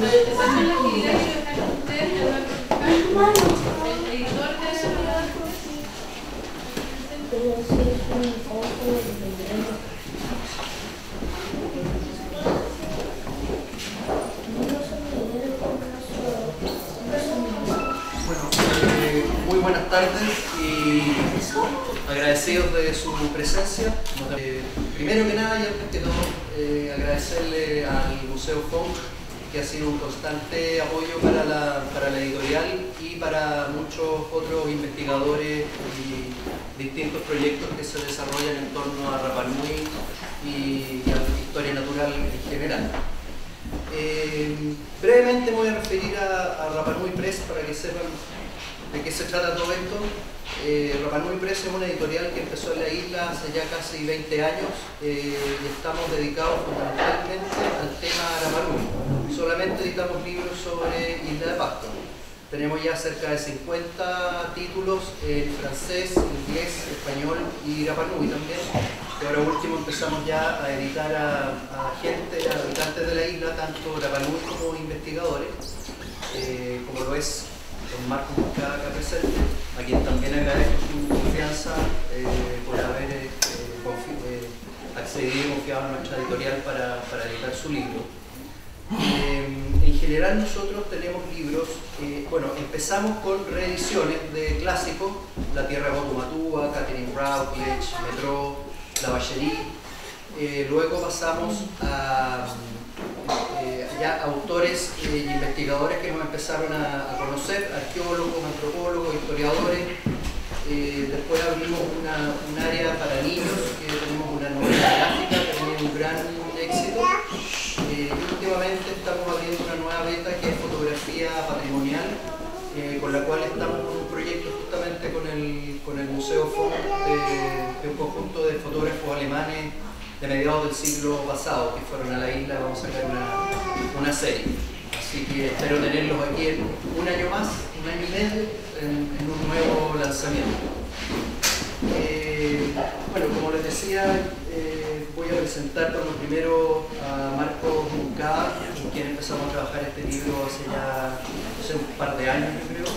Esa es la actividad que dejaron ustedes de hablar con el editor de esa muy buenas tardes y agradecidos de su presencia. Primero que nada y antes que todo, agradecerle al Museo Funk, que ha sido un constante apoyo para la editorial y para muchos otros investigadores y distintos proyectos que se desarrollan en torno a Rapa Nui y a la historia natural en general. Brevemente me voy a referir a Rapa Nui Press para que sepan de qué se trata todo esto. Rapa Nui Press es una editorial que empezó en la isla hace ya casi 20 años y estamos dedicados fundamentalmente al tema Rapa Nui. Solamente editamos libros sobre Isla de Pascua. Tenemos ya cerca de 50 títulos en francés, inglés, español y Rapa Nui también. Y ahora último empezamos ya a editar a gente, a habitantes de la isla, tanto Rapa Nui como investigadores, como lo es don Marcos Buscada acá presente, a quien también agradezco su confianza por haber accedido y confiado en nuestra editorial para editar su libro. En general nosotros tenemos libros, bueno, empezamos con reediciones de clásicos, La Tierra de Botumatúa, Catherine Routledge, Metro, La Vallerie. Luego pasamos a ya autores e investigadores que nos empezaron a conocer, arqueólogos, antropólogos, historiadores. Después abrimos un área para niños, que tenemos una novela gráfica que ha tenido un gran éxito. Y últimamente estamos abriendo una nueva beta que es fotografía patrimonial, con la cual estamos en un proyecto justamente con el Museo Funk de un conjunto de fotógrafos alemanes de mediados del siglo pasado que fueron a la isla. Vamos a sacar una serie. Así que espero tenerlos aquí en un año más, un año y medio, en un nuevo lanzamiento. Bueno, como les decía, voy a presentar por lo primero a Marcos Buscada, con quien empezamos a trabajar este libro hace un par de años, yo creo.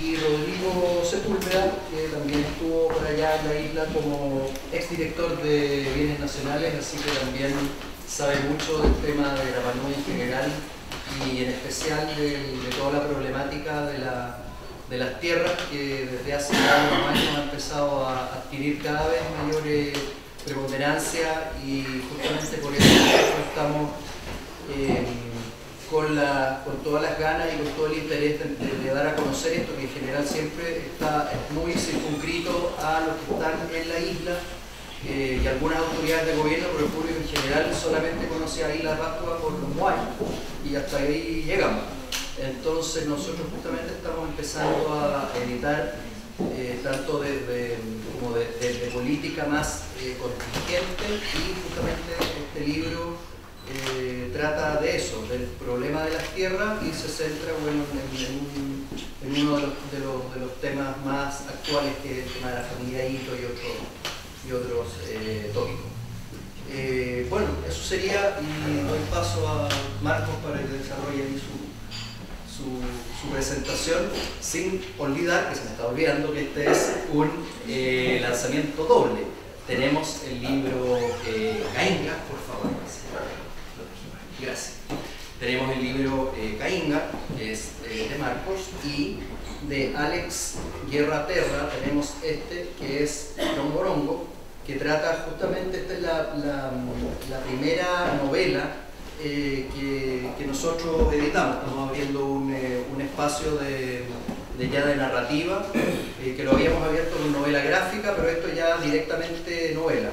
Y Rodrigo Sepúlveda, que también estuvo por allá en la isla como exdirector de Bienes Nacionales, así que también sabe mucho del tema de Rapa Nui en general y en especial de toda la problemática de las tierras que desde hace unos años ha empezado a adquirir cada vez mayor preponderancia, y justamente por eso nosotros estamos con todas las ganas y con todo el interés de dar a conocer esto, que en general siempre está muy circunscrito a los que están en la isla y algunas autoridades de gobierno, pero el público en general solamente conoce a Isla de Pascua por los Moai y hasta ahí llegamos. Entonces nosotros justamente estamos empezando a editar tanto como de política más contingente, y justamente este libro trata de eso, del problema de las tierras, y se centra, bueno, en uno de los temas más actuales, que es el tema de la familia Ito y otros tópicos. Bueno, eso sería, y doy paso a Marcos para que desarrolle ahí su presentación, sin olvidar, que se me está olvidando, que este es un lanzamiento doble. Tenemos el libro Cainga, por favor. Gracias. Tenemos el libro Cainga, que es de Marcos, y de Alex Guerra Terra tenemos este, que es Rongorongo, que trata justamente, esta es la primera novela que nosotros editamos. Estamos abriendo un espacio de narrativa, que lo habíamos abierto con novela gráfica, pero esto ya directamente novela,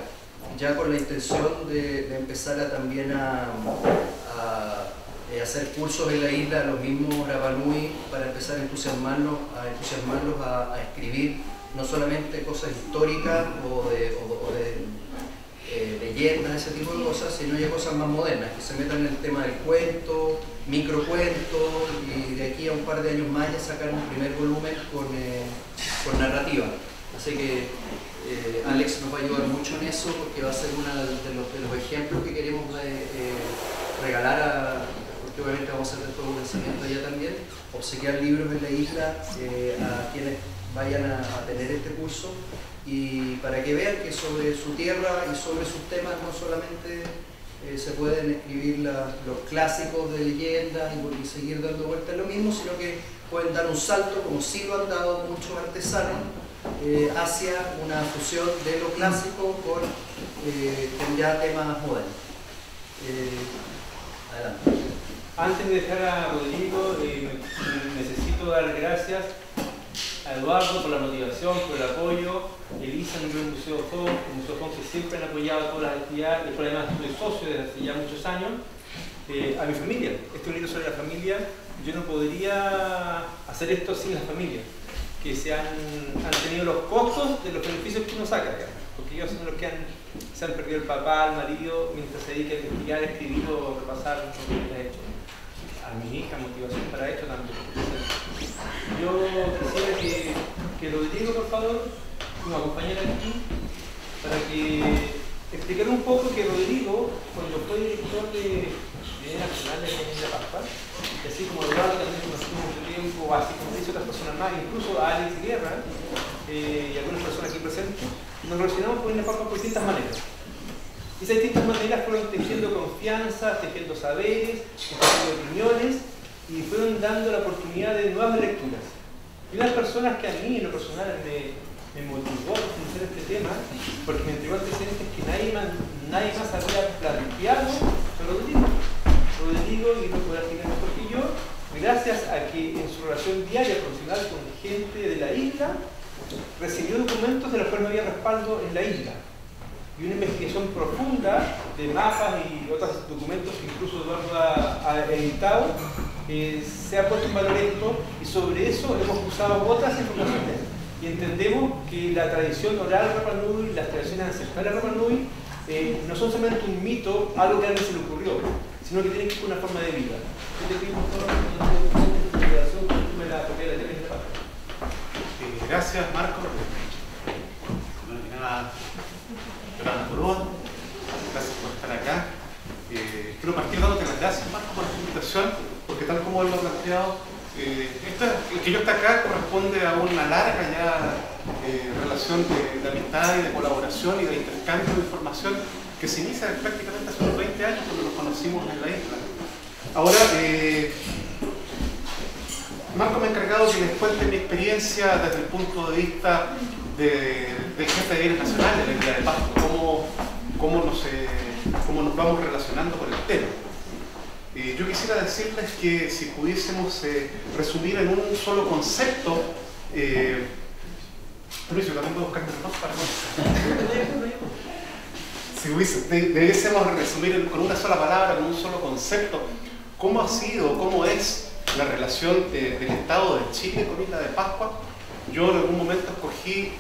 ya con la intención de empezar también a hacer cursos en la isla, los mismos Rapa Nui, para empezar a entusiasmarlos a escribir no solamente cosas históricas o de leyendas, ese tipo de cosas, sino ya cosas más modernas, que se metan en el tema del cuento, microcuento, y de aquí a un par de años más ya sacar un primer volumen con narrativa. Así que Alex nos va a ayudar mucho en eso, porque va a ser uno de los ejemplos que queremos regalar, porque obviamente vamos a hacer después un lanzamiento allá también, obsequiar libros en la isla a quienes vayan a tener este curso, y para que vean que sobre su tierra y sobre sus temas no solamente se pueden escribir los clásicos de leyendas y seguir dando vueltas en lo mismo, sino que pueden dar un salto, como sí lo han dado muchos artesanos, hacia una fusión de lo clásico con ya temas modernos. Adelante. Antes de dejar a Rodrigo, necesito dar gracias a Eduardo por la motivación, por el apoyo, Elisa, el Museo FON, que siempre han apoyado todas las actividades, y por además soy socio desde hace ya muchos años, a mi familia. Este es un libro sobre la familia. Yo no podría hacer esto sin la familia, que han tenido los costos de los beneficios que uno saca, digamos, porque ellos son los que se han perdido el papá, el marido, mientras se dedican a investigar, escribir o repasar lo que les ha hecho. A mi hija, motivación para esto también. Yo quisiera que Rodrigo, por favor, me acompañara aquí para que explicar un poco que Rodrigo, cuando fue director de Nacional de la Pascua, así como Eduardo también conocimos mucho tiempo, así como dice otras personas más, incluso a Alex Guerra y algunas personas aquí presentes, nos relacionamos con la Pascua por distintas maneras. Esas distintas maneras fueron tejiendo confianza, tejiendo saberes, tejiendo opiniones, y fueron dando la oportunidad de nuevas lecturas. Y unas personas que a mí, en lo personal, me motivó a profundizar este tema, porque me entregó antecedentes que nadie más había planteado, fue Rodrigo, y no puede explicar mejor que yo, gracias a que en su relación diaria profesional con gente de la isla, recibió documentos de los cuales no había respaldo en la isla. Y una investigación profunda de mapas y otros documentos que incluso Eduardo ha editado, se ha puesto en valor esto, y sobre eso hemos usado otras informaciones. Y entendemos que la tradición oral Rapa Nui, las tradiciones ancestrales Rapa Nui, no son solamente un mito, algo que a alguien se le ocurrió, sino que tienen que ir con una forma de vida. Yo te pido, por favor, que me la toque de gracias, Marco. Gracias por estar acá. Quiero partir dándote las gracias, Marco, por la invitación, porque tal como él lo ha planteado, el que yo esté acá corresponde a una larga ya relación de amistad y de colaboración y de intercambio de información que se inicia prácticamente hace unos 20 años cuando nos conocimos en la isla. Ahora, Marco me ha encargado que les cuente mi experiencia desde el punto de vista del jefe de bienes nacionales de la Isla de Pascua, cómo nos vamos relacionando con el tema. Yo quisiera decirles que si pudiésemos resumir en un solo concepto, Luis, yo también voy a buscar mis notas para si debiésemos resumir con una sola palabra, con un solo concepto, cómo ha sido, cómo es la relación del Estado de Chile con Isla de Pascua, yo en algún momento escogí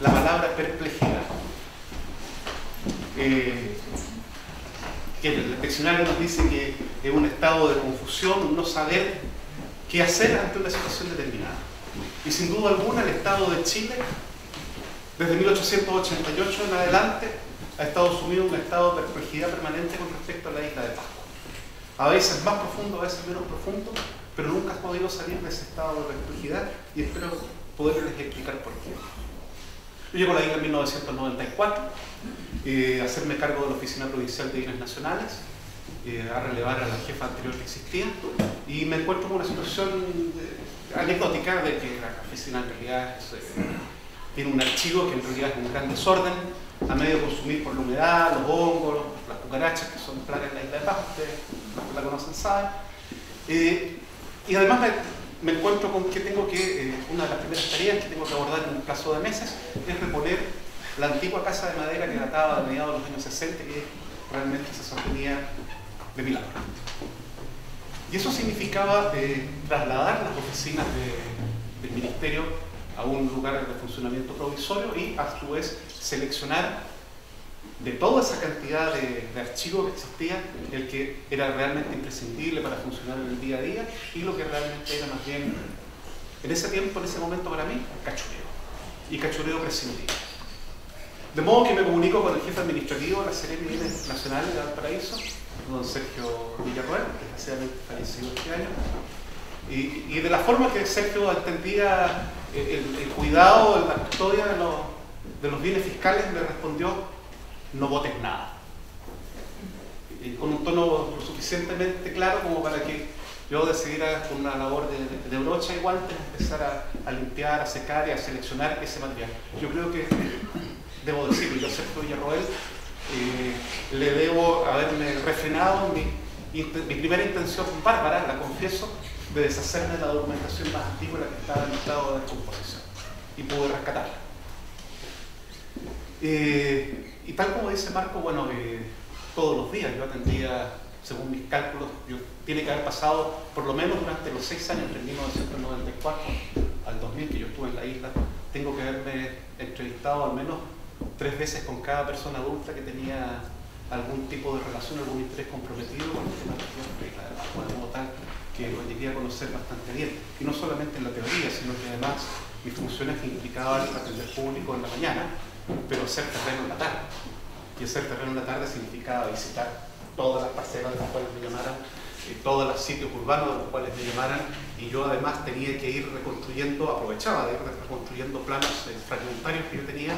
la palabra perplejidad. Que el diccionario nos dice que es un estado de confusión, no saber qué hacer ante una situación determinada. Y sin duda alguna el Estado de Chile, desde 1888 en adelante, ha estado sumido en un estado de perplejidad permanente con respecto a la Isla de Pascua. A veces más profundo, a veces menos profundo, pero nunca has podido salir de ese estado de perplejidad, y espero poderles explicar por qué. Yo llego a la isla en 1994, a hacerme cargo de la Oficina Provincial de Bienes Nacionales, a relevar a la jefa anterior que existía, y me encuentro con una situación anecdótica de que la oficina en realidad tiene un archivo que en realidad es un gran desorden, a medio consumir por la humedad, los hongos, las cucarachas, que son plagas en la Isla de Pascua, ustedes los que la conocen saben. Y además me encuentro con que tengo una de las primeras tareas que tengo que abordar en un plazo de meses es reponer la antigua casa de madera que databa de mediados de los años 60 y que realmente se sostenía de milagro. Y eso significaba trasladar las oficinas del Ministerio a un lugar de funcionamiento provisorio y a su vez seleccionar de toda esa cantidad de archivos que existía el que era realmente imprescindible para funcionar en el día a día y lo que realmente era más bien, en ese tiempo, en ese momento para mí, cachureo. Y cachureo prescindible. De modo que me comunico con el jefe administrativo de la Seremi de Bienes Nacionales de Valparaíso, don Sergio Villarroel, que desgraciadamente falleció este año, y de la forma que Sergio entendía el cuidado, la custodia de los bienes fiscales, me respondió: no votes nada. Y con un tono lo suficientemente claro como para que yo decidiera, con una labor de brocha y guantes, empezar a limpiar, a secar y a seleccionar ese material. Yo creo que, debo decirlo, yo a Sergio Villarroel le debo haberme refrenado mi primera intención bárbara, la confieso, de deshacerme de la documentación más antigua, la que estaba en estado de descomposición, y pude rescatarla. Y tal como dice Marco, bueno, todos los días yo atendía, según mis cálculos, tiene que haber pasado por lo menos durante los 6 años, entre 1994 al 2000 que yo estuve en la isla, tengo que haberme entrevistado al menos 3 veces con cada persona adulta que tenía algún tipo de relación, algún interés comprometido con el tema de la isla de Pascua, de modo tal que lo llegué a conocer bastante bien, y no solamente en la teoría, sino que además mis funciones implicaban atender público en la mañana, pero hacer terreno en la tarde. Y hacer terreno en la tarde significaba visitar todas las parcelas de las cuales me llamaran, todos los sitios urbanos de los cuales me llamaran, y yo además tenía que ir reconstruyendo, aprovechaba de ir reconstruyendo planos fragmentarios que yo tenía,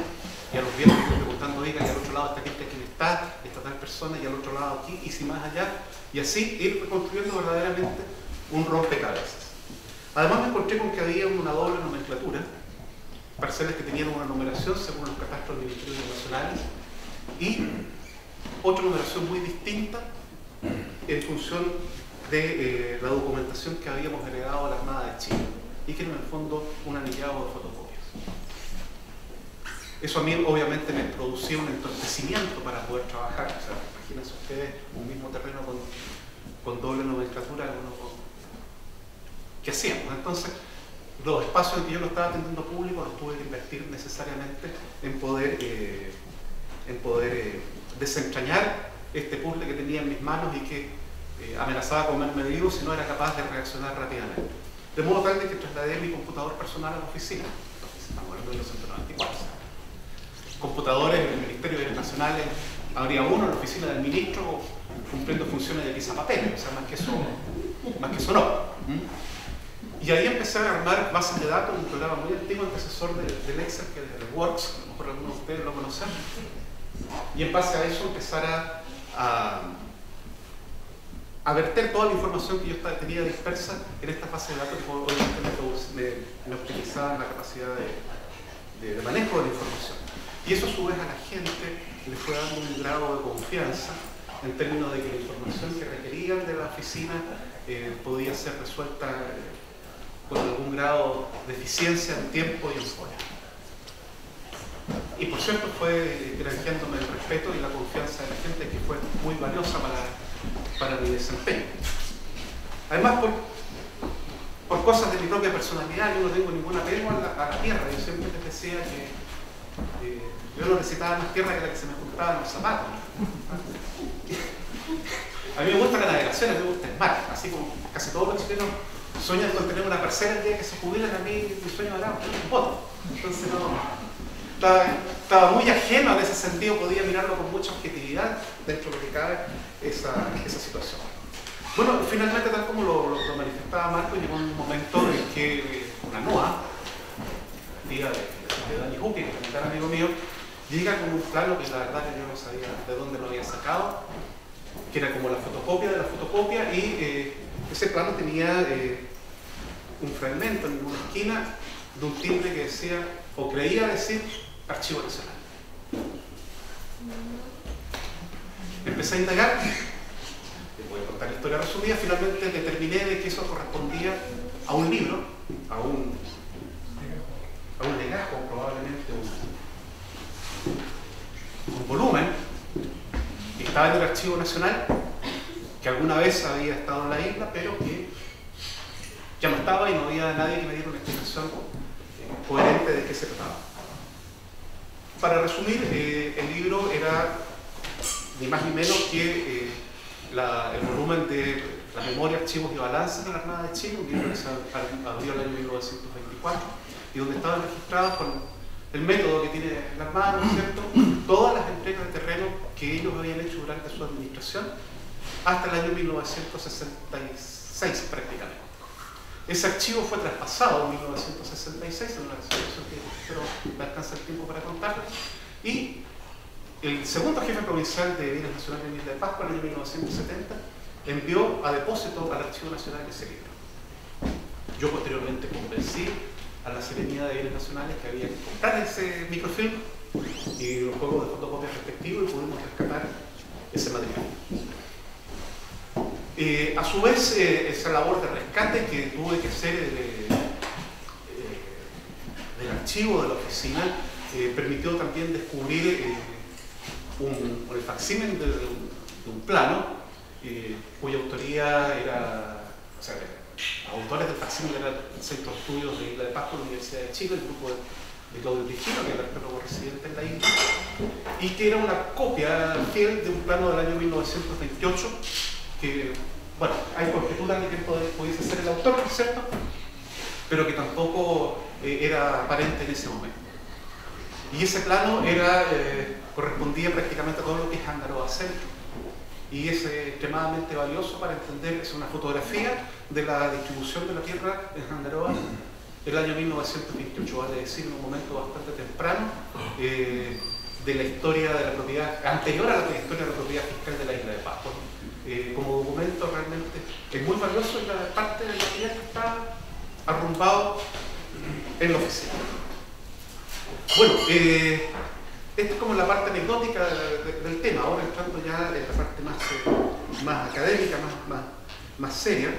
y a los viejos iba preguntando: oiga, y al otro lado esta gente, ¿quién está? Esta tal persona, y al otro lado aquí, y si más allá, y así ir reconstruyendo verdaderamente un rompecabezas. Además me encontré con que había una doble nomenclatura, parcelas que tenían una numeración según los catastros administrativos nacionales y otra numeración muy distinta en función de la documentación que habíamos heredado a la Armada de Chile y que era en el fondo un anillado de fotocopias. Eso a mí obviamente me producía un entorpecimiento para poder trabajar. O sea, imagínense ustedes un mismo terreno con doble nomenclatura, ¿qué hacíamos? Entonces, los espacios en que yo lo estaba atendiendo público los tuve que invertir necesariamente en poder desentrañar este puzzle que tenía en mis manos y que amenazaba comerme vivo si no era capaz de reaccionar rápidamente. De modo tal de que trasladé mi computador personal a la oficina. Estamos hablando de 1994. Computadores en el Ministerio de Bienes Nacionales, habría uno en la oficina del ministro cumpliendo funciones de pisapapeles, o sea, más que eso no. Y ahí empecé a armar bases de datos, un programa muy antiguo, antecesor del Excel, que es el Works, a lo mejor algunos de ustedes lo conocen. Y en base a eso empezar a verter toda la información que yo tenía dispersa en esta base de datos, que obviamente me optimizaban la capacidad de manejo de la información. Y eso a su vez a la gente le fue dando un grado de confianza en términos de que la información que requerían de la oficina podía ser resuelta con algún grado de eficiencia en tiempo y en forma. Y por cierto fue granjeándome el respeto y la confianza de la gente, que fue muy valiosa para mi desempeño. Además, por cosas de mi propia personalidad, yo no tengo ningún apego a la tierra. Yo siempre les decía que yo no necesitaba más tierra que la que se me juntaba en los zapatos. A mí me gusta la navegación, a mí me gusta el mar, así como casi todos los chilenos sueñan con tener una parcela el día que se jubilan. A mí mi sueño era un bote. Entonces estaba muy ajeno en ese sentido, podía mirarlo con mucha objetividad dentro de lo que cabe esa situación. Bueno, finalmente, tal como lo manifestaba Marco, llegó un momento en que una NOA, día de Dani Juque, que es un gran amigo mío, llega con un plano que la verdad que yo no sabía de dónde lo había sacado, que era como la fotocopia de la fotocopia, y ese plano tenía un fragmento en una esquina de un timbre que decía, o creía decir, Archivo Nacional. Empecé a indagar, les voy a contar la historia resumida, finalmente determiné de que eso correspondía a un libro, a un legajo, probablemente un volumen, que estaba en el Archivo Nacional, que alguna vez había estado en la isla, pero que ya no estaba y no había nadie que me diera una explicación coherente de qué se trataba. Para resumir, el libro era ni más ni menos que el volumen de la memoria, archivos y balances de la Armada de Chile, un libro que se abrió el año 1924 y donde estaban registrados con el método que tiene la Armada, ¿no es cierto? Todas las entregas de terreno que ellos habían hecho durante su administración hasta el año 1966 prácticamente. Ese archivo fue traspasado en 1966, en una situación que espero me alcanza el tiempo para contarles, y el segundo jefe provincial de Bienes Nacionales en Isla de Pascua, en el año 1970, envió a depósito al Archivo Nacional ese libro. Yo posteriormente convencí a la Seremía de Bienes Nacionales que había que comprar ese microfilm y los juegos de fotocopias respectivos y pudimos rescatar ese material. A su vez, esa labor de rescate que tuve que hacer del archivo de la oficina permitió también descubrir el facsímil de un plano cuya autoría era, o sea, los autores del facsímil eran el Centro de Estudios de Isla de Pascua, la Universidad de Chile, el grupo de Claudio Trigino, que era el arqueólogo residente en la isla, y que era una copia fiel de un plano del año 1928, que, bueno, hay conjeturas de quién pudiese ser el autor, ¿no es cierto?, pero que tampoco era aparente en ese momento. Y ese plano correspondía prácticamente a todo lo que es Angaroa Centro, y es extremadamente valioso para entender, es una fotografía de la distribución de la tierra en Angaroa el año 1928, vale decir, en un momento bastante temprano de la historia de la propiedad, anterior a la historia de la propiedad fiscal de la Isla de Pascua. Como documento realmente es muy valioso, y la parte del material que está arrumbado en la oficina. Bueno, esta es como la parte anecdótica del tema. Ahora entrando ya en la parte más académica, más seria.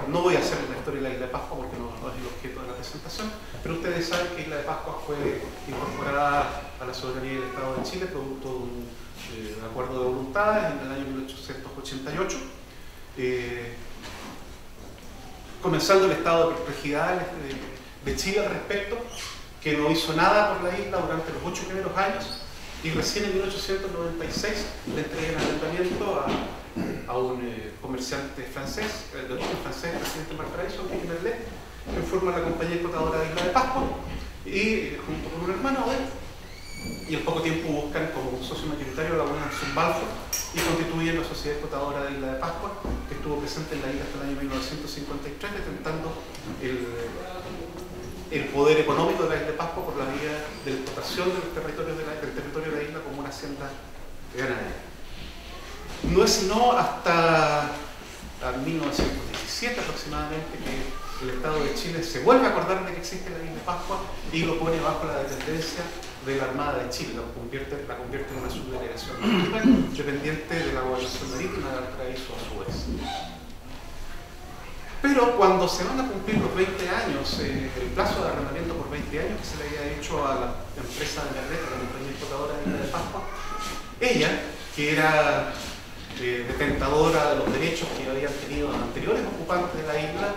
No voy a hacer la historia de la Isla de Pascua porque no es el objeto de la presentación, pero ustedes saben que Isla de Pascua fue incorporada a la soberanía del Estado de Chile producto de un acuerdo de voluntades en el año 1888, comenzando el estado de perplejidad de Chile al respecto, que no hizo nada por la isla durante los 8 primeros años, y recién en 1896 le entrega el arrendamiento a un comerciante francés, de origen francés, residente en Valparaíso, Enrique Merlet, que forma la compañía explotadora de Isla de Pascua, y junto con un hermano de él, y en poco tiempo buscan como socio mayoritario la Unión Balfour y constituyen la Sociedad Explotadora de Isla de Pascua, que estuvo presente en la isla hasta el año 1953, detentando el poder económico de la Isla de Pascua por la vía de la explotación del territorio de la isla como una hacienda ganadera. No es sino hasta 1917 aproximadamente que el Estado de Chile se vuelve a acordar de que existe la Isla de Pascua y lo pone bajo la dependencia de la Armada de Chile, la convierte en una subdelegación marítima dependiente de la gobernación marítima de Valparaíso a su vez. Pero cuando se van a cumplir los 20 años, el plazo de arrendamiento por 20 años que se le había hecho a la empresa de Merlet, la compañía explotadora de Isla de Pascua, ella, que era detentadora de los derechos que habían tenido los anteriores ocupantes de la isla,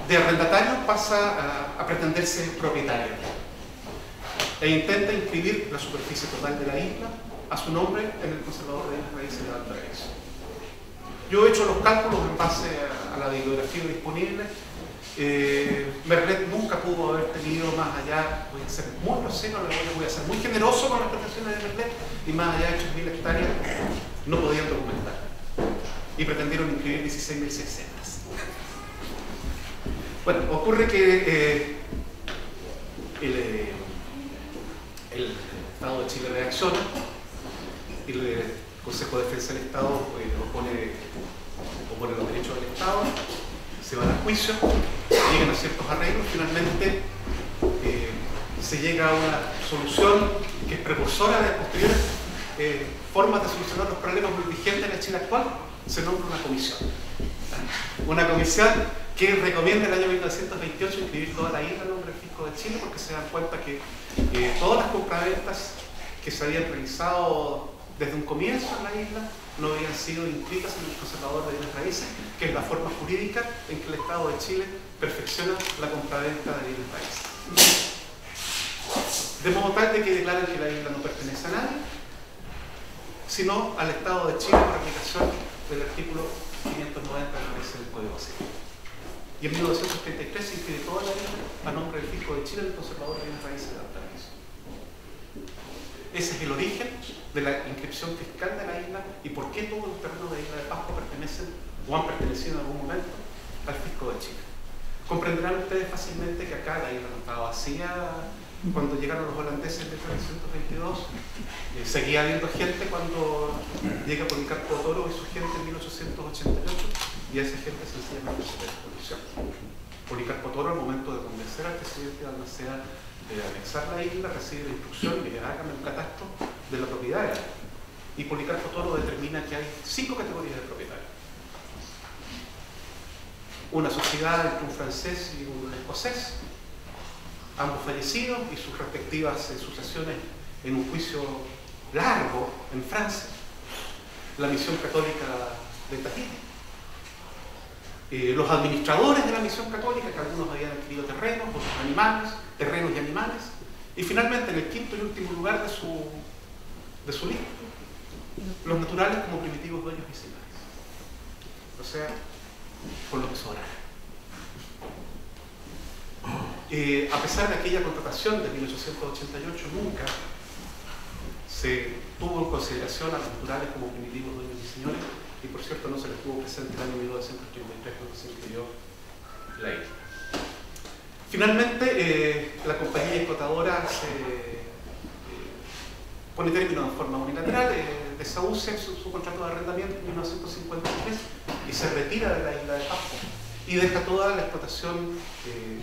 de arrendatario pasa a pretenderse propietaria e intenta inscribir la superficie total de la isla a su nombre en el conservador de Bienes Raíces de Valparaíso. Yo he hecho los cálculos en base a la bibliografía disponible. Merlet nunca pudo haber tenido más allá, voy a ser muy grosero, voy a ser muy generoso con las pretensiones de Merlet, y más allá de 8.000 hectáreas no podían documentar y pretendieron inscribir 16.600. Bueno, ocurre que el Estado de Chile reacciona y el Consejo de Defensa del Estado opone los derechos del Estado, se van a juicio, llegan a ciertos arreglos, finalmente se llega a una solución que es precursora de posteriores formas de solucionar los problemas muy vigentes en la Chile actual. Se nombra una comisión. Una comisión que recomienda en el año 1928 inscribir toda la isla en nombre del Fisco de Chile, porque se dan cuenta que todas las compraventas que se habían realizado desde un comienzo en la isla no habían sido inscritas en el conservador de bienes raíces, que es la forma jurídica en que el Estado de Chile perfecciona la compraventa de bienes raíces. De modo tal de que declaran que la isla no pertenece a nadie, sino al Estado de Chile por aplicación del artículo 590 del Código Civil. Y en 1933 se inscribe toda la isla a nombre del fisco de Chile, el conservador de bienes raíces de Valparaíso. Ese es el origen de la inscripción fiscal de la isla y por qué todos los terrenos de la isla de Pascua pertenecen o han pertenecido en algún momento al fisco de Chile. Comprenderán ustedes fácilmente que acá la isla no estaba vacía cuando llegaron los holandeses en 1922. Seguía habiendo gente cuando llega Policarpo Toro y su gente en 1888 y a esa gente sencillamente se le expulsión. Policarpo Toro, al momento de convencer al presidente de Balmaceda de anexar la isla, recibe la instrucción de que hagan un catastro de la propiedad de la isla. Y Policarpo Toro determina que hay 5 categorías de propietarios. Una sociedad entre un francés y un escocés, ambos fallecidos y sus respectivas sucesiones en un juicio largo en Francia. La misión católica de Tahití. Los administradores de la misión católica, que algunos habían adquirido terrenos, otros animales, terrenos y animales, y finalmente en el quinto y último lugar de su lista, los naturales como primitivos dueños y señores. O sea, con lo que sobra. A pesar de aquella contratación de 1888, nunca se tuvo en consideración a los naturales como primitivos dueños y señores, y por cierto no se les tuvo presente el año 1933 cuando se inscribió la isla. Finalmente, la compañía explotadora se pone término en forma unilateral, desahucia su contrato de arrendamiento en 1953 y se retira de la isla de Pascua y deja toda la explotación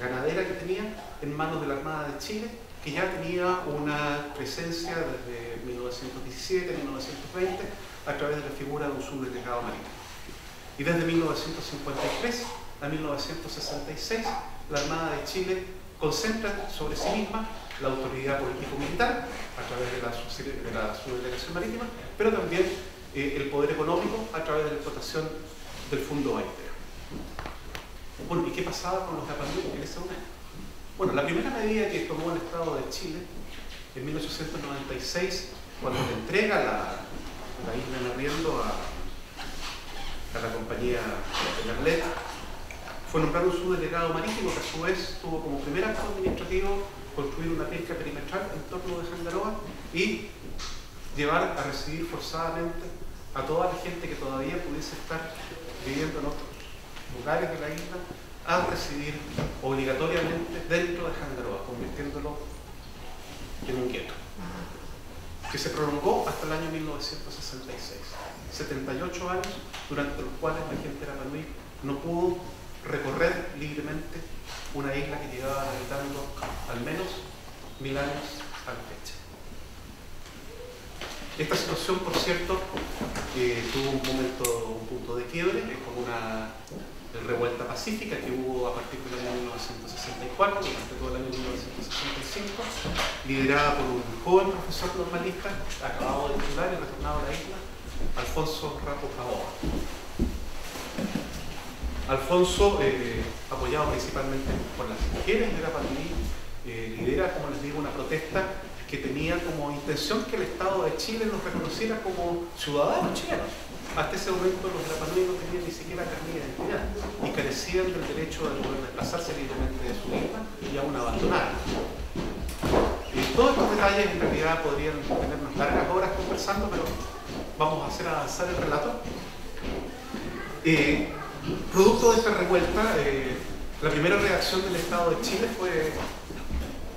ganadera que tenía en manos de la Armada de Chile, que ya tenía una presencia desde 1917, 1920, a través de la figura de un subdelegado marítimo. Y desde 1953 a 1966, la Armada de Chile concentra sobre sí misma la autoridad político-militar a través de la subdelegación marítima, pero también el poder económico a través de la explotación del Fondo Baitero. Bueno, ¿y qué pasaba con los Rapa Nui en ese momento? Bueno, la primera medida que tomó el Estado de Chile en 1896, cuando le entrega la isla en arriendo a la compañía Peñarlet, fue nombrar un subdelegado marítimo que a su vez tuvo como primer acto administrativo construir una pesca perimetral en torno de Jandaroa y llevar a recibir forzadamente a toda la gente que todavía pudiese estar viviendo en otros lugares de la isla, a residir obligatoriamente dentro de Jandaroa, convirtiéndolo en un gueto, que se prolongó hasta el año 1966. 78 años durante los cuales la gente de Rapa Nui no pudo recorrer libremente una isla que llevaba habitando al menos 1000 años a la fecha. Esta situación, por cierto, tuvo un punto de quiebre, como una revuelta pacífica que hubo a partir del año 1964, durante todo el año 1965, liderada por un joven profesor normalista, acabado de titular y retornado a la isla, Alfonso Rato Jaboa. Alfonso, apoyado principalmente por las mujeres de Rapa Nui, lidera, como les digo, una protesta que tenía como intención que el Estado de Chile los reconociera como ciudadanos chilenos. Hasta ese momento los Rapa Nui no tenían ni siquiera carnet de identidad y carecían del derecho de poder desplazarse libremente de su isla y aún abandonar. Todos estos detalles en realidad podrían tenernos largas horas conversando, pero vamos a hacer avanzar el relato. Producto de esta revuelta, la primera reacción del Estado de Chile fue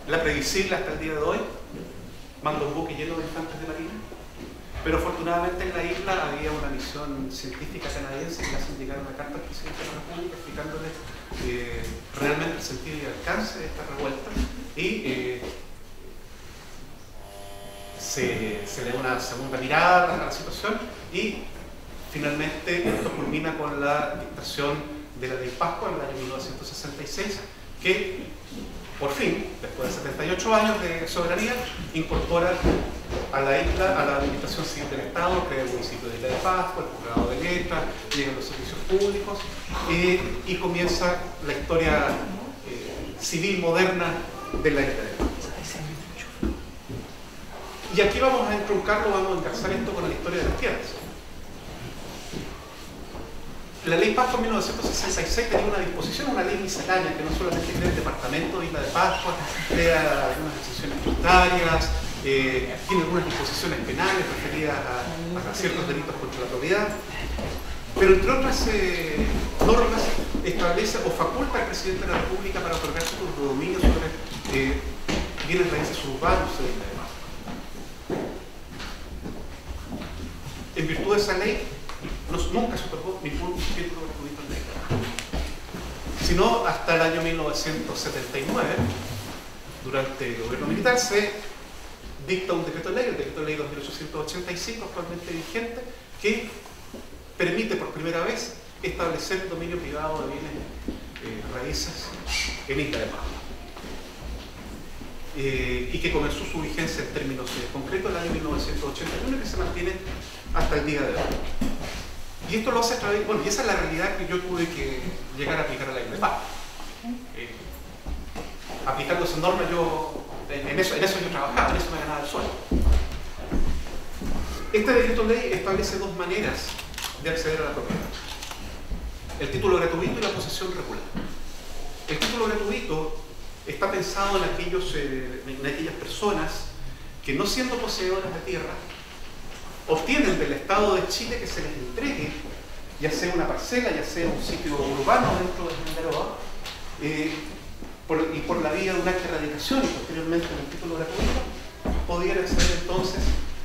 la previsible hasta el día de hoy: manda un buque lleno de infantes de marina. Pero afortunadamente en la isla había una misión científica canadiense que hacen llegar una carta al presidente de la República explicándole realmente el sentido y alcance de esta revuelta, y se le da una segunda mirada a la situación y finalmente esto culmina con la dictación de la Ley Pascua en el año 1966, que por fin, después de 78 años de soberanía, incorpora a la isla a la administración civil del Estado, crea el municipio de Isla de Pascua, el juzgado de letras, llegan los servicios públicos y comienza la historia civil moderna de la isla de Pascua. Y aquí vamos a entroncarlo, vamos a encarzar esto con la historia de las tierras. La ley Pascua en 1966 tenía una disposición, una ley miscelánea que no solamente crea el departamento de Isla de Pascua, crea algunas excepciones tributarias, tiene algunas disposiciones penales referidas a ciertos delitos contra la propiedad, pero entre otras normas establece o faculta al presidente de la República para otorgar títulos de dominio sobre bienes raíces urbanos de Isla de Pascua. En virtud de esa ley, nunca se otorgó ningún título gratuito en ley, sino hasta el año 1979, durante el gobierno militar, se dicta un decreto de ley, el decreto de ley 2885, actualmente vigente, que permite por primera vez establecer el dominio privado de bienes raíces en Isla de Pascua. Y que comenzó su vigencia en términos concretos en el año 1981 y que se mantiene hasta el día de hoy. Y esto lo hace a través, bueno, y esa es la realidad que yo tuve que llegar a aplicar a la Isla de Pascua. Aplicando esa norma, en eso yo trabajaba, en eso me ganaba el sueldo. Este decreto ley establece dos maneras de acceder a la propiedad: el título gratuito y la posesión regular. El título gratuito está pensado en aquellas personas que, no siendo poseedores de tierra, obtienen del Estado de Chile que se les entregue, ya sea una parcela, ya sea un sitio urbano dentro de Generoa, y por la vía de un acta de erradicación y posteriormente en el título gratuito, podían acceder entonces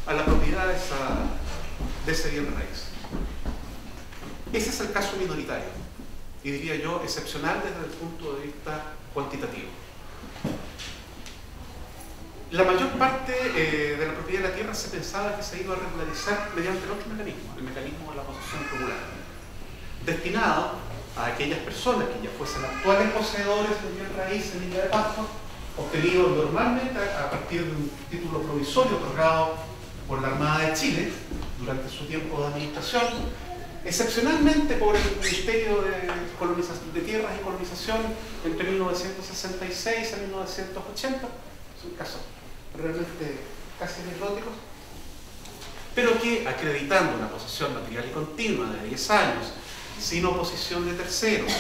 a la propiedad de ese bien raíz. Ese es el caso minoritario, y diría yo excepcional desde el punto de vista cuantitativo. La mayor parte de la propiedad de la tierra se pensaba que se iba a regularizar mediante el otro mecanismo, el mecanismo de la posesión regular, destinado a aquellas personas que ya fuesen actuales poseedores de bien raíz en Isla de Pascua, obtenidos normalmente a partir de un título provisorio otorgado por la Armada de Chile durante su tiempo de administración, excepcionalmente por el Ministerio de Tierras y Colonización entre 1966 y 1980, es un caso realmente casi anecdóticos, pero que, acreditando una posesión material y continua de 10 años, sin oposición de terceros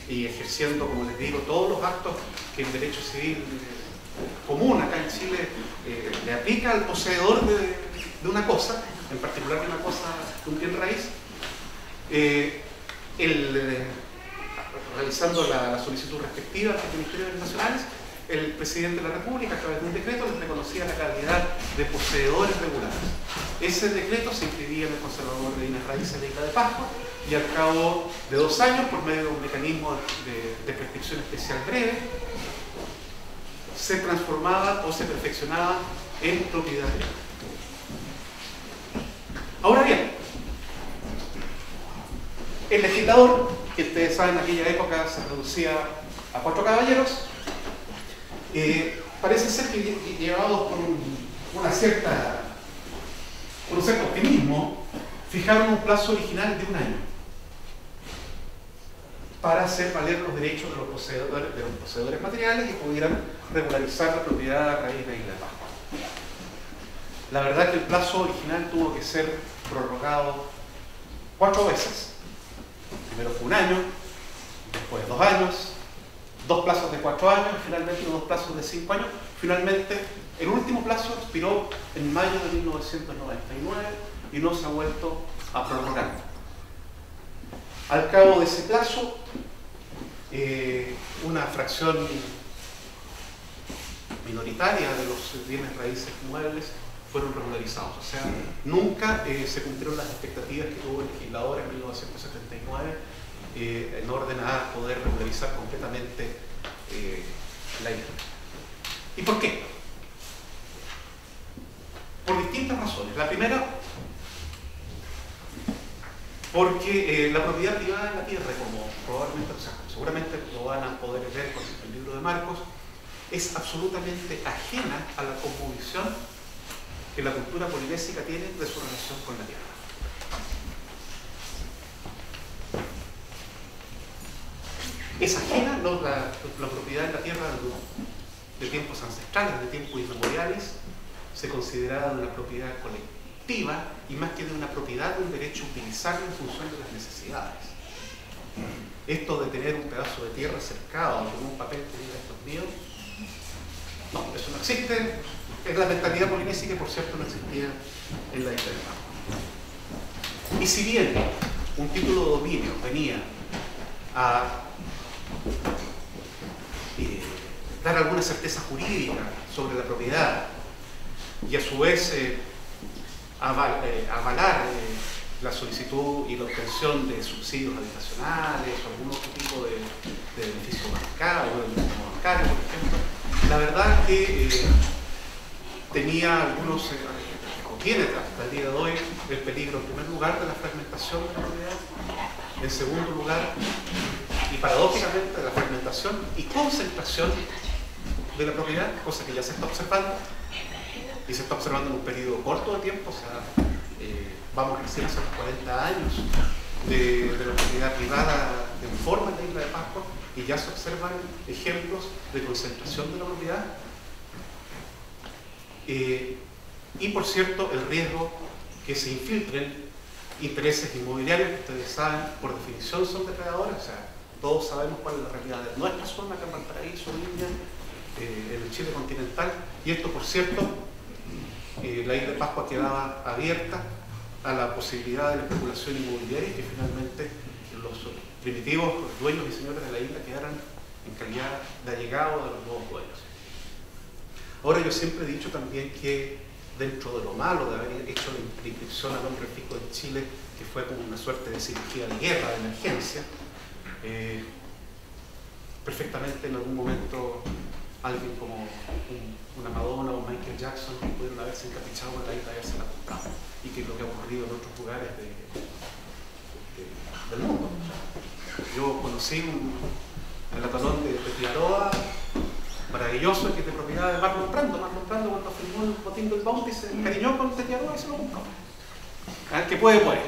y ejerciendo, como les digo, todos los actos que el derecho civil común acá en Chile le aplica al poseedor de una cosa, en particular de una cosa, de un bien raíz, realizando la solicitud respectiva ante el Ministerio de Nacionales, el presidente de la República, a través de un decreto, les reconocía la calidad de poseedores regulares. Ese decreto se inscribía en el Conservador de Bienes Raíces de Isla de Pascua y al cabo de 2 años, por medio de un mecanismo de prescripción especial breve, se transformaba o se perfeccionaba en propiedad privada. Ahora bien, el legislador, que ustedes saben en aquella época se reducía a 4 caballeros, parece ser que llevados por un cierto optimismo, fijaron un plazo original de 1 año para hacer valer los derechos de los poseedores materiales y pudieran regularizar la propiedad a raíz de Isla de Pascua. La verdad es que el plazo original tuvo que ser prorrogado 4 veces. Primero fue 1 año, después 2 años, 2 plazos de 4 años, finalmente 2 plazos de 5 años. Finalmente, el último plazo expiró en mayo de 1999 y no se ha vuelto a prorrogar. Al cabo de ese plazo, una fracción minoritaria de los bienes raíces muebles fueron regularizados. O sea, nunca se cumplieron las expectativas que tuvo el legislador en 1979 en orden a poder regularizar completamente la isla. ¿Y por qué? Por distintas razones. La primera, porque la propiedad privada en la tierra, como probablemente, o sea, seguramente lo van a poder ver con el libro de Marcos, es absolutamente ajena a la cosmovisión que la cultura polinésica tiene de su relación con la tierra. Es ajena, ¿no? La propiedad de la tierra de tiempos ancestrales, de tiempos inmemoriales, se consideraba una propiedad colectiva y más que de una propiedad, un derecho a utilizarla en función de las necesidades. Esto de tener un pedazo de tierra cercado con un papel que diga esto es mío, no, eso no existe. Es la mentalidad polinesia que, por cierto, no existía en la isla de Pascua. Y si bien un título de dominio venía a dar alguna certeza jurídica sobre la propiedad y a su vez avalar la solicitud y la obtención de subsidios habitacionales o algún otro tipo de beneficio bancario, por ejemplo, la verdad que tenía algunos, tiene hasta el día de hoy el peligro, en primer lugar, de la fragmentación de la propiedad, en segundo lugar, y paradójicamente, de la fragmentación y concentración de la propiedad, cosa que ya se está observando, y se está observando en un periodo corto de tiempo, o sea, vamos recién hace unos 40 años de la propiedad privada en forma en la isla de Pascua, y ya se observan ejemplos de concentración de la propiedad. Y por cierto, el riesgo que se infiltren intereses inmobiliarios, que ustedes saben, por definición son depredadores, o sea, todos sabemos cuál es la realidad de nuestra zona, acá en Valparaíso, Viña, en el Chile continental, y esto, por cierto, la isla de Pascua quedaba abierta a la posibilidad de la especulación inmobiliaria y que finalmente los primitivos dueños y señores de la isla quedaran en calidad de allegados de los nuevos dueños. Ahora, yo siempre he dicho también que dentro de lo malo de haber hecho la inscripción al nombre fijo en Chile, que fue como una suerte de cirugía de guerra, de emergencia, perfectamente en algún momento alguien como una Madonna o Michael Jackson pudieron haberse encaprichado con la isla y haberse la comprado, y que es lo que ha ocurrido en otros lugares del mundo. Yo conocí el atalón de Tiaroa, maravilloso, que es de propiedad de Marlon Brando. Marlon Brando, cuando firmó el botín del Bounty, se encariñó con Tiaroa y se lo compró. Que puede.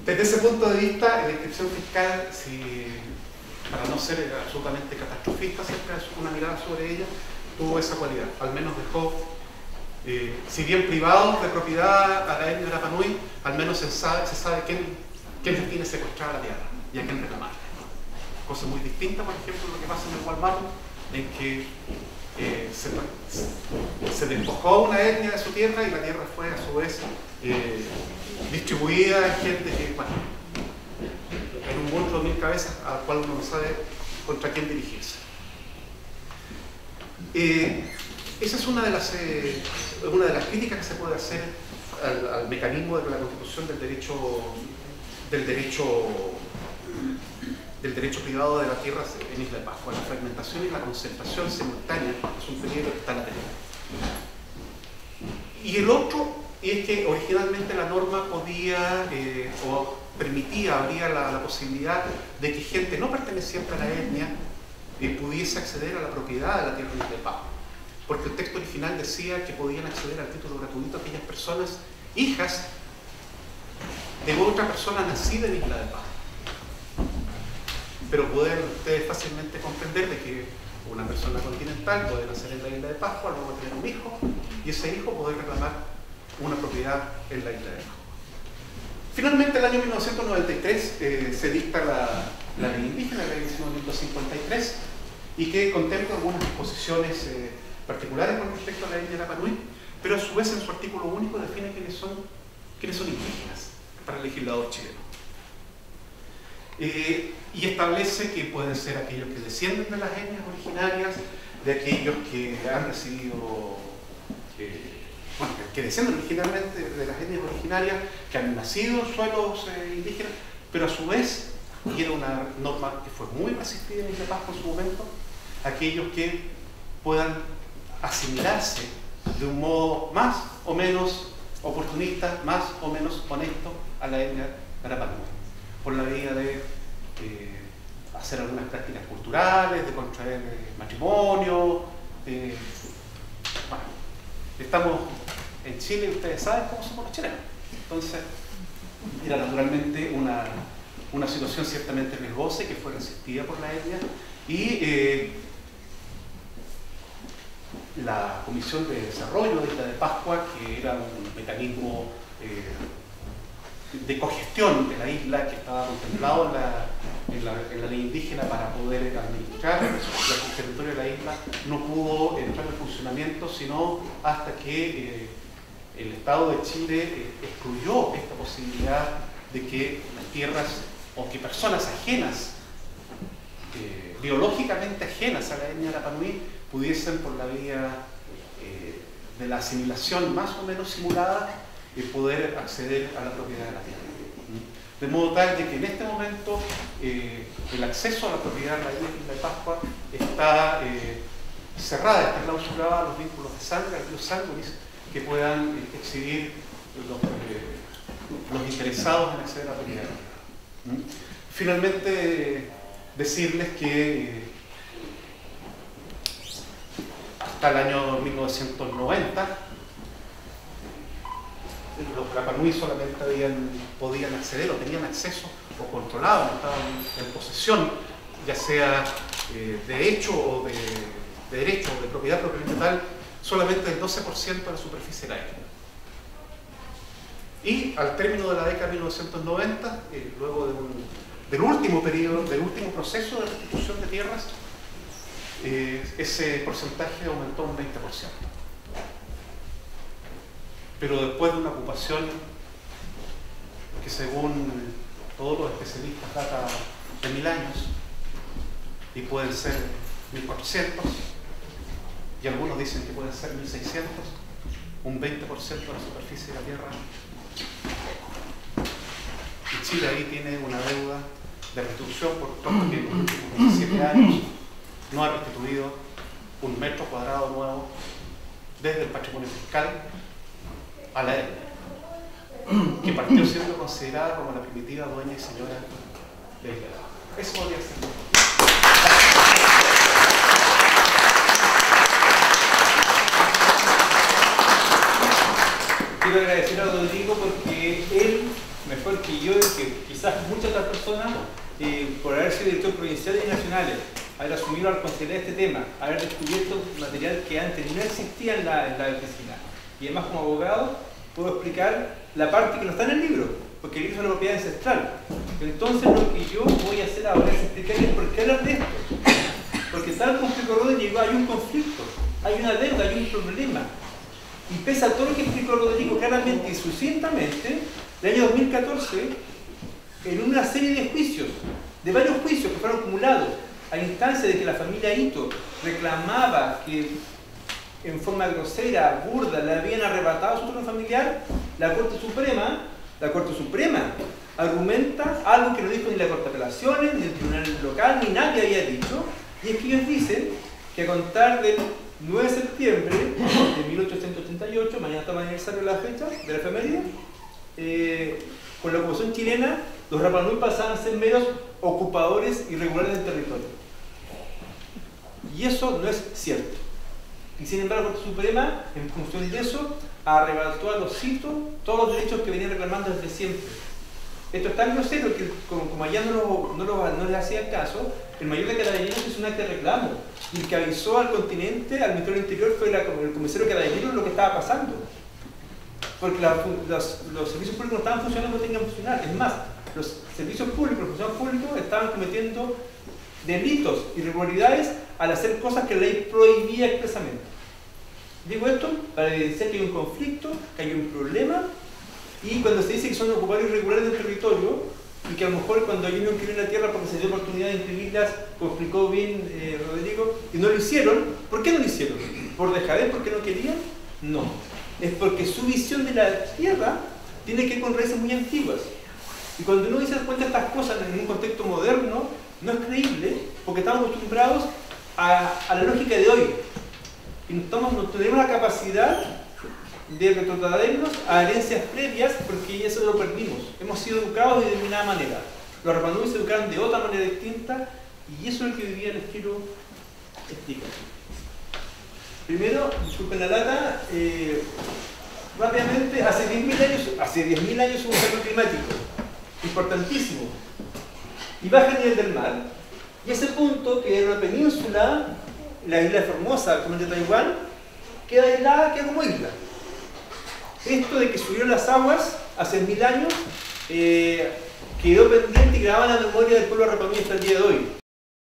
Desde ese punto de vista, la inscripción fiscal, para no ser absolutamente catastrofista, siempre una mirada sobre ella, tuvo esa cualidad. Al menos dejó, si bien privados de propiedad a la etnia Rapa Nui, al menos se sabe quién les tiene secuestrada la tierra y a quién reclamarla. Cosa muy distinta, por ejemplo, lo que pasa en el Gualmato, en que se despojó una etnia de su tierra y la tierra fue a su vez distribuida en gente que, bueno, en un monstruo de 1000 cabezas al cual uno no sabe contra quién dirigirse. Esa es una de las críticas que se puede hacer al mecanismo de la constitución del derecho privado de la tierra en Isla de Pascua. La fragmentación y la concentración simultánea es un peligro que está latente. Y el otro es que originalmente la norma podía o permitía, abría la posibilidad de que gente no perteneciente a la etnia pudiese acceder a la propiedad de la tierra en Isla de Pascua. Porque el texto original decía que podían acceder al título gratuito aquellas personas hijas de otra persona nacida en Isla de Pascua. Pero pueden ustedes fácilmente comprender de que una persona continental puede nacer en la isla de Pascua, luego tener un hijo, y ese hijo puede reclamar una propiedad en la isla de Pascua. Finalmente, en el año 1993 se dicta la ley indígena, la ley 1953, y que contempla algunas disposiciones particulares con respecto a la etnia Rapa Nui, pero a su vez en su artículo único define quiénes son indígenas para el legislador chileno. Y establece que pueden ser aquellos que descienden de las etnias originarias, de aquellos que han recibido, que descienden originalmente de las etnias originarias, que han nacido en suelos indígenas, pero a su vez, y era una norma que fue muy resistida en Isla de Pascua en su momento, aquellos que puedan asimilarse de un modo más o menos oportunista, más o menos honesto a la etnia Rapa Nui, por la vía de hacer algunas prácticas culturales, de contraer matrimonio. Bueno, estamos en Chile y ustedes saben cómo somos los chilenos. Entonces, era naturalmente una situación ciertamente riesgosa y que fue resistida por la etnia. Y la Comisión de Desarrollo de Isla de Pascua, que era un mecanismo de cogestión de la isla que estaba contemplado en la ley indígena para poder administrar el territorio de la isla, no pudo entrar en funcionamiento sino hasta que el Estado de Chile excluyó esta posibilidad de que las tierras o que personas ajenas, biológicamente ajenas a la etnia Rapa Nui, pudiesen por la vía de la asimilación más o menos simulada poder acceder a la propiedad de la tierra. De modo tal de que en este momento el acceso a la propiedad de la isla de Pascua está cerrada, está clausurada a los vínculos de sangre, a los sanguinis que puedan exhibir los interesados en acceder a la propiedad. Finalmente, decirles que hasta el año 1990 los Rapa Nui solamente podían acceder o tenían acceso o controlaban, estaban en posesión, ya sea de hecho o de derecho o de propiedad propiamente tal, solamente del 12% de la superficie de la isla. Y al término de la década de 1990, luego del último periodo, del último proceso de restitución de tierras, ese porcentaje aumentó un 20%. Pero después de una ocupación que según todos los especialistas data de 1000 años y pueden ser 1400 y algunos dicen que pueden ser 1600, un 20% de la superficie de la tierra. Y Chile ahí tiene una deuda de restitución por tanto que en los últimos 17 años no ha restituido un metro cuadrado nuevo desde el patrimonio fiscal a la etnia, que partió siendo considerada como la primitiva dueña y señora del Isla. Eso podría ser. Quiero agradecer a Rodrigo porque él, mejor que yo, que quizás muchas otras personas, por haber sido director provincial y nacionales, haber asumido la responsabilidad de este tema, haber descubierto material que antes no existía en la oficina. Y además, como abogado, puedo explicar la parte que no está en el libro, porque el libro es una propiedad ancestral. Entonces, lo que yo voy a hacer ahora es explicarles por qué hablar de esto. Porque tal como explicó Rodrigo, hay un conflicto, hay una deuda, hay un problema. Y pese a todo lo que explicó Rodrigo claramente y sucintamente, el año 2014, en una serie de juicios, de varios juicios que fueron acumulados, a instancia de que la familia Ito reclamaba que en forma grosera, burda, le habían arrebatado su trono familiar, la Corte Suprema argumenta algo que no dijo ni la Corte de Apelaciones, ni el Tribunal Local, ni nadie había dicho, y es que ellos dicen que a contar del 9 de septiembre de 1888, mañana está el aniversario de la fecha, de la efeméride, con la ocupación chilena, los Rapa Nui pasaban a ser meros ocupadores irregulares del territorio. Y eso no es cierto. Y sin embargo, la Corte Suprema, en función de eso, arrebató a los citos todos los derechos que venían reclamando desde siempre. Esto es tan grosero que, como allá no les hacía caso, el mayor de Carabineros hizo un acta de reclamo. Y el que avisó al continente, al Ministerio del Interior, fue el comisario de Carabineros lo que estaba pasando. Porque los servicios públicos no estaban funcionando, no tenían que funcionar. Es más, los servicios públicos, los funcionarios públicos estaban cometiendo delitos, irregularidades, al hacer cosas que la ley prohibía expresamente. Digo esto para evidenciar que hay un conflicto, que hay un problema, y cuando se dice que son ocupadores irregulares del territorio, y que a lo mejor cuando ellos no inscribieron la tierra porque se dio oportunidad de inscribirlas, como explicó bien Rodrigo, y no lo hicieron, ¿por qué no lo hicieron? ¿Por dejadez? ¿Porque no querían? No. Es porque su visión de la tierra tiene que ver con raíces muy antiguas. Y cuando uno se da cuenta de estas cosas en un contexto moderno, no es creíble, porque estamos acostumbrados a la lógica de hoy. Y no tenemos la capacidad de retrotraernos a herencias previas, porque eso lo perdimos. Hemos sido educados de determinada manera. Los Rapa Nui se educaron de otra manera distinta, y eso es lo que hoy día les quiero explicar. Primero, disculpen la lata, rápidamente, hace 10.000 años hubo un cambio climático importantísimo, y baja el nivel del mar, y ese punto, que era una península, la isla de Formosa, actualmente Taiwán, queda aislada, queda como isla. Esto de que subieron las aguas hace 1000 años quedó pendiente y grabada en la memoria del pueblo rapanui hasta el día de hoy.